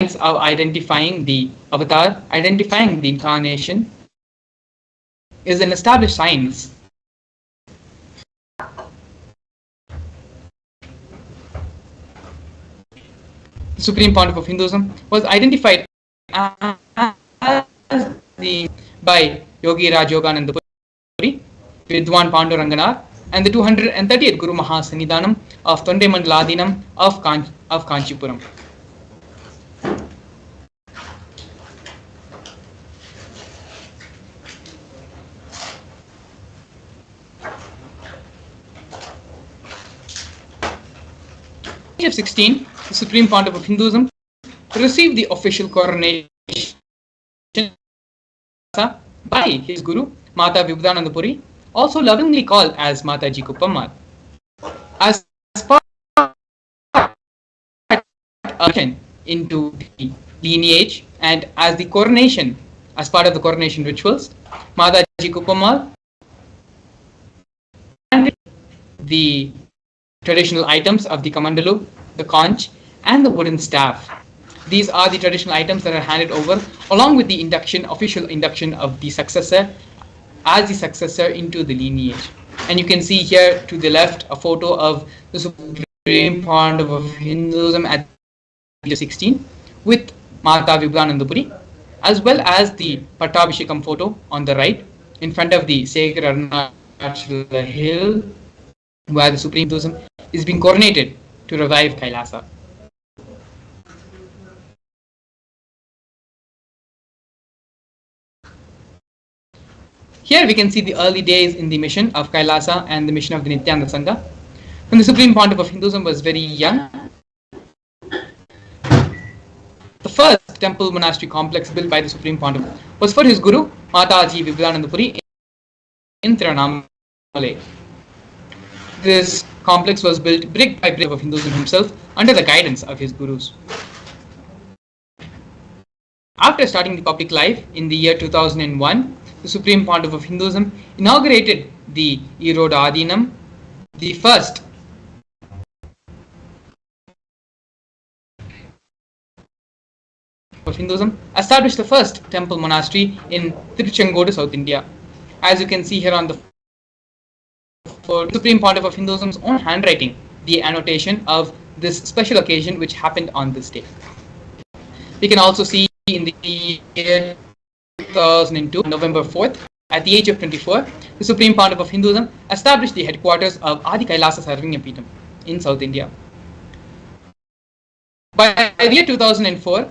of identifying the avatar, identifying the incarnation, is an established science. The Supreme Pontiff of Hinduism was identified as the by Yogi Raj Yogananda Puri, Vidwan Panduranganar, and the 230th Guru Mahasannidhanam of Tondemandaladinam of Kanchipuram. At the age of 16, the Supreme Pontiff of Hinduism received the official coronation by his Guru, Mata Vibhudananda Puri, also lovingly called as Mataji Kuppammal. As part of into the lineage and as the coronation, as part of the coronation rituals, Mataji Kuppammal and the traditional items of the kamandalu, the conch, and the wooden staff. These are the traditional items that are handed over along with the official induction of the successor as the successor into the lineage. And you can see here to the left a photo of the Supreme Pontiff of Hinduism at the age of 16 with Mata Vibhudananda Puri, as well as the Pattabhishekam photo on the right in front of the sacred Arunachala hill where the Supreme Hinduism is being coronated to revive Kailasa. Here we can see the early days in the mission of Kailasa and the mission of the Nithyananda Sangha. When the Supreme Pontiff of Hinduism was very young, the first temple monastery complex built by the Supreme Pontiff was for his Guru, Mataji Vibhudananda Puri in Tirunamale. This complex was built brick by brick of Hinduism himself under the guidance of his Gurus. After starting the public life in the year 2001, the Supreme Pontiff of Hinduism inaugurated the Erode Adinam, the first of Hinduism, established the first temple monastery in Tiruchengodu, South India. As you can see here on the Supreme Pontiff of Hinduism's own handwriting, the annotation of this special occasion which happened on this day. We can also see in the year 2002, November 4th, at the age of 24, the Supreme Pontiff of Hinduism established the headquarters of Adi Kailasa Sarvanya Peetham in South India. By the year 2004,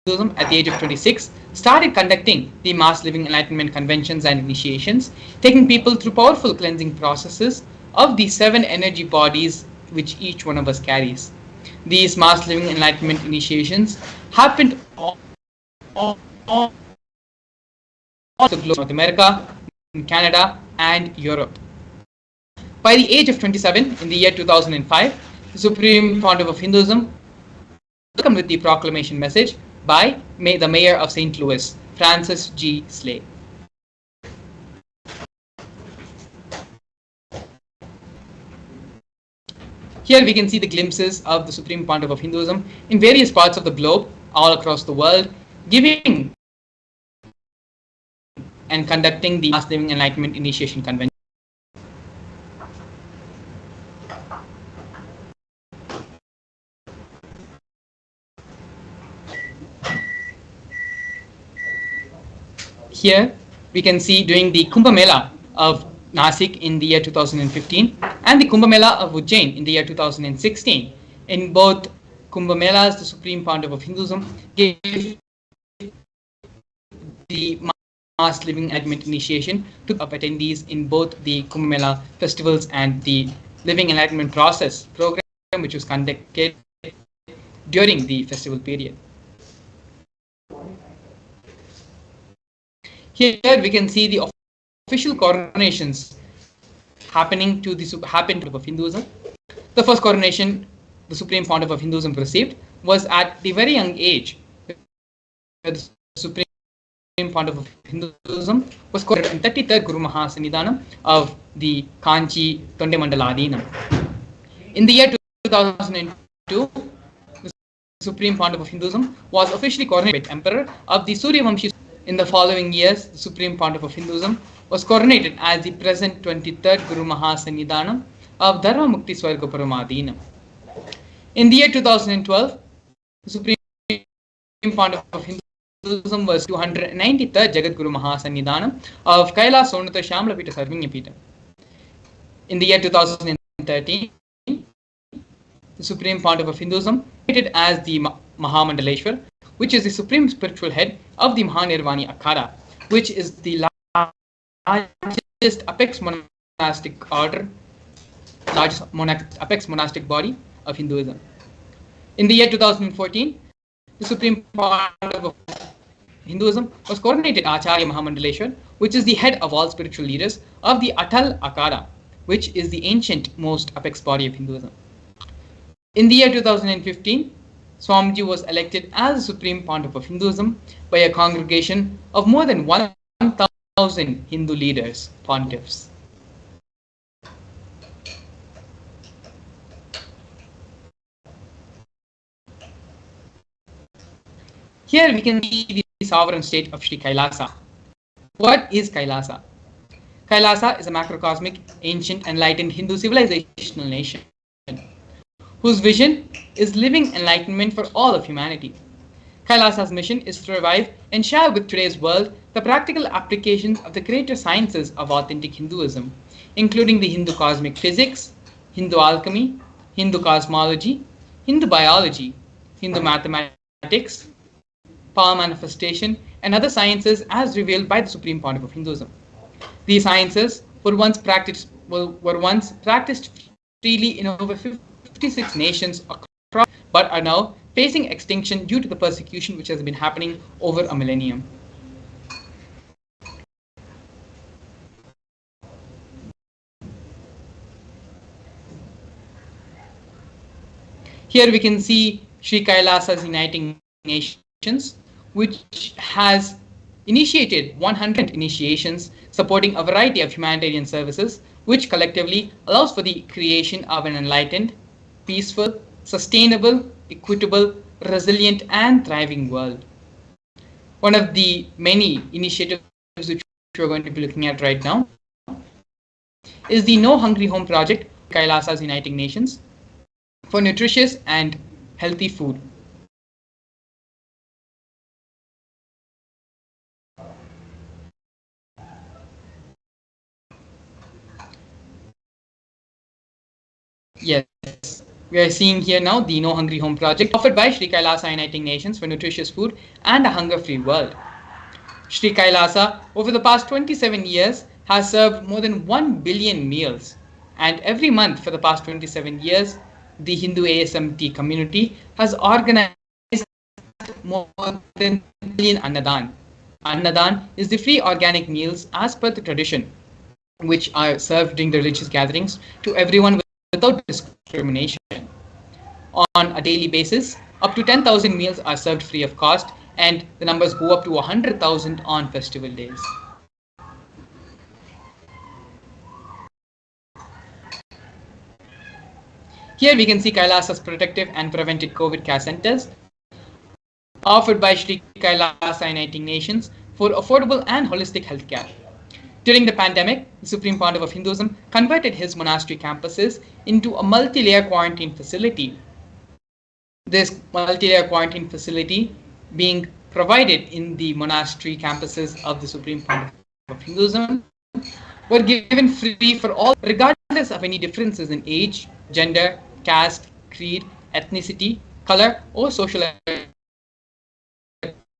Hinduism at the age of 26 started conducting the mass living enlightenment conventions and initiations, taking people through powerful cleansing processes of the 7 energy bodies which each one of us carries. These mass living enlightenment initiations happened all the globe, North America, Canada, and Europe. By the age of 27, in the year 2005, the Supreme Pontiff of Hinduism welcomed with the proclamation message by the Mayor of St. Louis, Francis G. Slay. Here we can see the glimpses of the Supreme Pontiff of Hinduism in various parts of the globe, all across the world, giving and conducting the Mass Living Enlightenment Initiation Convention. Here we can see during the Kumbh Mela of Nasik in the year 2015 and the Kumbh Mela of Ujjain in the year 2016. In both Kumbh Melas, the Supreme Pontiff of Hinduism gave the Mass Living Enlightenment Initiation to attendees in both the Kumbh Mela festivals and the Living Enlightenment Process program, which was conducted during the festival period. Here we can see the official coronations happening to the Pontiff of Hinduism. The first coronation the Supreme Pontiff of Hinduism received was at the very young age. The Supreme Pontiff of Hinduism was coronated in 33rd Guru Mahasannidhanam of the Kanchi Tondemandaladinam. In the year 2002, the Supreme Pontiff of Hinduism, was officially coronated Emperor of the Suryavamshi. In the following years, the Supreme Pontiff of Hinduism was coronated as the present 23rd Guru Mahasannidhanam of Dharma Mukti Swarga Paramadhinam. In the year 2012, the Supreme Pontiff of Hinduism was 293rd Jagat Guru Mahasannidhanam of Kailas Sonata Shamla Pita Sarvinya Pita. In the year 2013, the Supreme Pontiff of Hinduism stated as the Mahamandaleshwar, which is the supreme spiritual head of the Mahanirvani Akhada, which is the largest apex monastic order, largest apex monastic body of Hinduism. In the year 2014, the Supreme Pontiff of Hinduism was coronated Acharya Mahamandaleshwar, which is the head of all spiritual leaders of the Atal Akhada, which is the ancient most apex body of Hinduism. In the year 2015, Swamiji was elected as the Supreme Pontiff of Hinduism by a congregation of more than 1,000 Hindu leaders, pontiffs. Here we can see the sovereign state of Sri Kailasa. What is Kailasa? Kailasa is a macrocosmic, ancient, enlightened Hindu civilizational nation whose vision is living enlightenment for all of humanity. Kailasa's mission is to revive and share with today's world the practical applications of the greater sciences of authentic Hinduism, including the Hindu cosmic physics, Hindu alchemy, Hindu cosmology, Hindu biology, Hindu mathematics, power manifestation, and other sciences as revealed by the Supreme Pontiff of Hinduism. These sciences were once practiced freely in over 56 nations across, but are now facing extinction due to the persecution which has been happening over a millennium. Here we can see Sri Kailasa's Uniting Nations, which has initiated 100 initiations supporting a variety of humanitarian services, which collectively allows for the creation of an enlightened, peaceful, sustainable, equitable, resilient, and thriving world. One of the many initiatives which we're going to be looking at right now is the No Hungry Home project, Kailasa's Uniting Nations, for nutritious and healthy food. Yes, we are seeing here now the No Hungry Home project offered by Sri Kailasa Uniting Nations for nutritious food and a hunger-free world. Sri Kailasa, over the past 27 years, has served more than 1 billion meals, and every month for the past 27 years, the Hindu ASMT community has organized more than 1 billion Annadan. Annadan is the free organic meals as per the tradition, which are served during the religious gatherings to everyone without discrimination. On a daily basis, up to 10,000 meals are served free of cost, and the numbers go up to 100,000 on festival days. Here we can see Kailasa's protective and preventive COVID care centers offered by Sri Kailasa Uniting Nations for affordable and holistic healthcare. During the pandemic, the Supreme Pontiff of Hinduism converted his monastery campuses into a multi-layer quarantine facility. This multi-layer quarantine facility being provided in the monastery campuses of the Supreme Pontiff of Hinduism were given free for all, regardless of any differences in age, gender, caste, creed, ethnicity, color, or social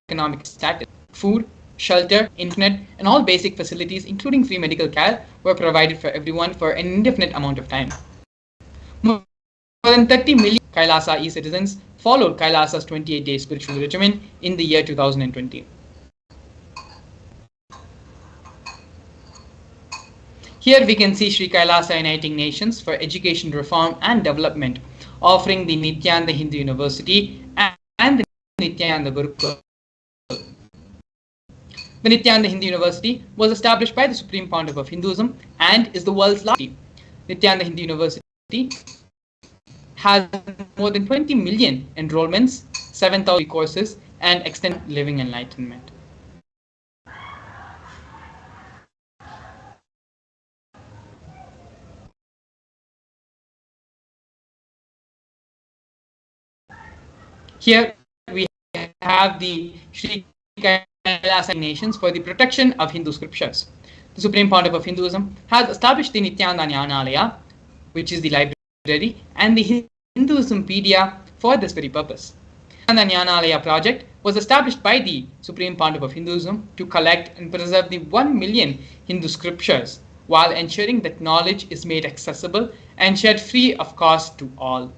economic status. Food, shelter, internet, and all basic facilities, including free medical care, were provided for everyone for an indefinite amount of time. More than 30 million Kailasa e-citizens followed Kailasa's 28-day spiritual regimen in the year 2020. Here we can see Sri Kailasa Uniting Nations for Education Reform and Development, offering the Nithyananda Hindu University and the Nithyananda Gurukul. The Nithyananda Hindu University was established by the Supreme Pontiff of Hinduism and is the world's largest. Nithyananda Hindu University has more than 20 million enrollments 7,000 courses, and extended living enlightenment. Here we have the Sri Kailasa nations for the protection of Hindu scriptures. The Supreme Pontiff of Hinduism has established the Nithyananda Jnanalaya, which is the library, and the Hinduismpedia for this very purpose. The Jnanalaya project was established by the Supreme Pontiff of Hinduism to collect and preserve the 1 million Hindu scriptures while ensuring that knowledge is made accessible and shared free of cost to all.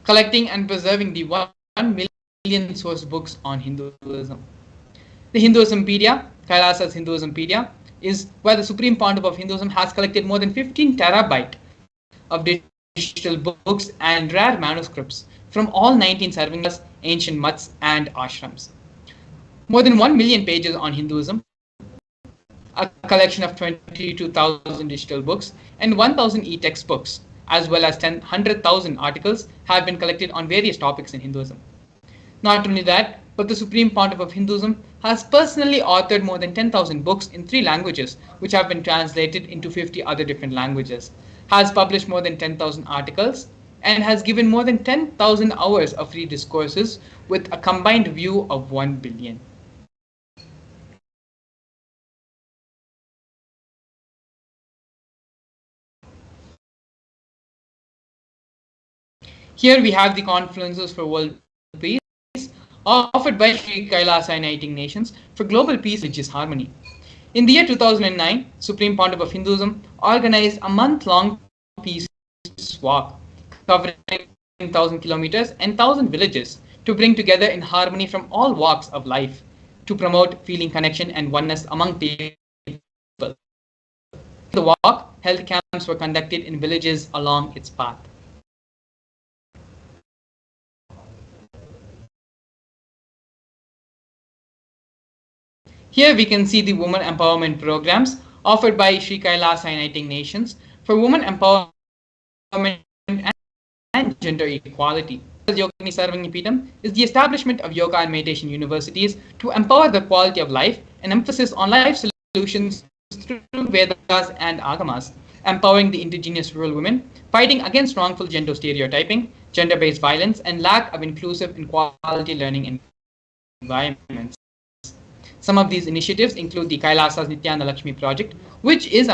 Collecting and preserving the 1 million source books on Hinduism. The Hinduismpedia, Kailasa's Hinduismpedia, is where the Supreme Pontiff of Hinduism has collected more than 15 terabyte of digital books and rare manuscripts from all 19 Sarvangas, ancient mutts, and ashrams. More than 1 million pages on Hinduism, a collection of 22,000 digital books, and 1,000 e-textbooks, as well as 100,000 articles have been collected on various topics in Hinduism. Not only that, but the Supreme Pontiff of Hinduism has personally authored more than 10,000 books in 3 languages, which have been translated into 50 other different languages, has published more than 10,000 articles, and has given more than 10,000 hours of free discourses with a combined view of 1 billion. Here we have the conferences for world peace offered by Sri Kailasa Uniting Nations for global peace, religious harmony. In the year 2009, Supreme Pontiff of Hinduism organized a month-long peace walk covering 1,000 kilometers and 1,000 villages to bring together in harmony from all walks of life to promote feeling connection and oneness among people. The walk, health camps were conducted in villages along its path. Here we can see the women empowerment programs offered by Sri Kailasa Uniting Nations for women empowerment and gender equality. Yogini Sarvangipeetham is the establishment of yoga and meditation universities to empower the quality of life and emphasis on life solutions through Vedas and Agamas, empowering the indigenous rural women, fighting against wrongful gender stereotyping, gender-based violence, and lack of inclusive and quality learning environments. Some of these initiatives include the Kailasa's Nithyananda Lakshmi project, which is